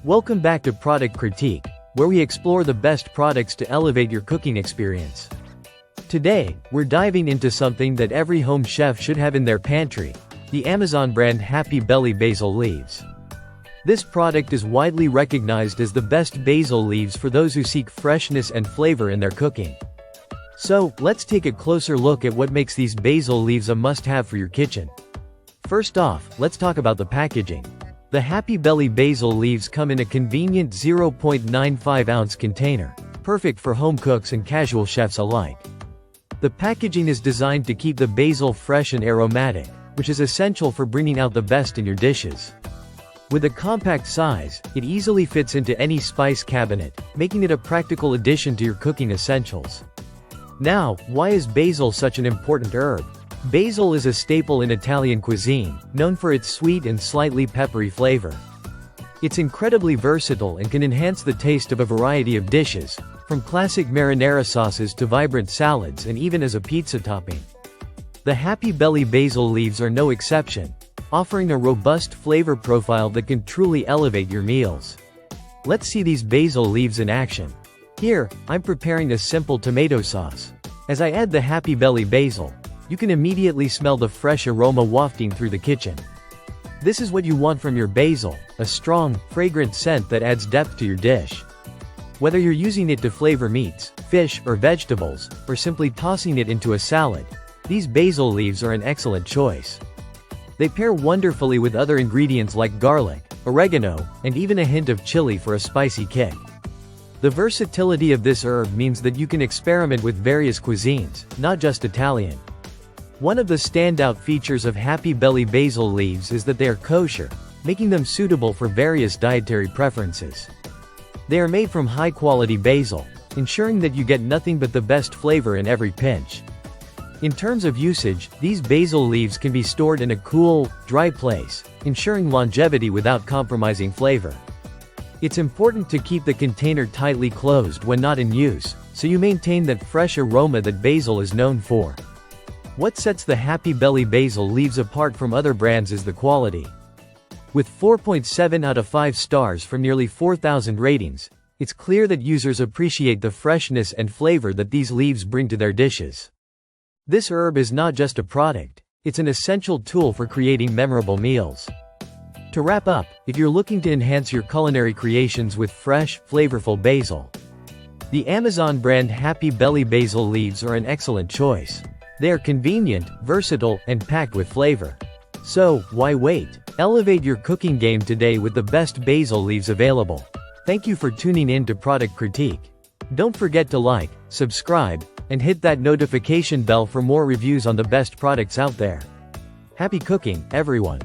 Welcome back to Product Critique, where we explore the best products to elevate your cooking experience. Today, we're diving into something that every home chef should have in their pantry, the Amazon brand Happy Belly Basil Leaves. This product is widely recognized as the best basil leaves for those who seek freshness and flavor in their cooking. So, let's take a closer look at what makes these basil leaves a must-have for your kitchen. First off, let's talk about the packaging. The Happy Belly basil leaves come in a convenient 0.95-ounce container, perfect for home cooks and casual chefs alike. The packaging is designed to keep the basil fresh and aromatic, which is essential for bringing out the best in your dishes. With a compact size, it easily fits into any spice cabinet, making it a practical addition to your cooking essentials. Now, why is basil such an important herb? Basil is a staple in Italian cuisine, known for its sweet and slightly peppery flavor. It's incredibly versatile and can enhance the taste of a variety of dishes, from classic marinara sauces to vibrant salads and even as a pizza topping. The Happy Belly basil leaves are no exception, offering a robust flavor profile that can truly elevate your meals. Let's see these basil leaves in action. Here, I'm preparing a simple tomato sauce. As I add the Happy Belly basil, you can immediately smell the fresh aroma wafting through the kitchen. This is what you want from your basil, a strong, fragrant scent that adds depth to your dish. Whether you're using it to flavor meats, fish, or vegetables, or simply tossing it into a salad, these basil leaves are an excellent choice. They pair wonderfully with other ingredients like garlic, oregano, and even a hint of chili for a spicy kick. The versatility of this herb means that you can experiment with various cuisines, not just Italian. One of the standout features of Happy Belly basil leaves is that they are kosher, making them suitable for various dietary preferences. They are made from high-quality basil, ensuring that you get nothing but the best flavor in every pinch. In terms of usage, these basil leaves can be stored in a cool, dry place, ensuring longevity without compromising flavor. It's important to keep the container tightly closed when not in use, so you maintain that fresh aroma that basil is known for. What sets the Happy Belly basil leaves apart from other brands is the quality. With 4.7 out of 5 stars from nearly 4,000 ratings, it's clear that users appreciate the freshness and flavor that these leaves bring to their dishes. This herb is not just a product, it's an essential tool for creating memorable meals. To wrap up, if you're looking to enhance your culinary creations with fresh, flavorful basil, the Amazon brand Happy Belly basil leaves are an excellent choice. They are convenient, versatile, and packed with flavor. So, why wait? Elevate your cooking game today with the best basil leaves available. Thank you for tuning in to Product Critique. Don't forget to like, subscribe, and hit that notification bell for more reviews on the best products out there. Happy cooking, everyone!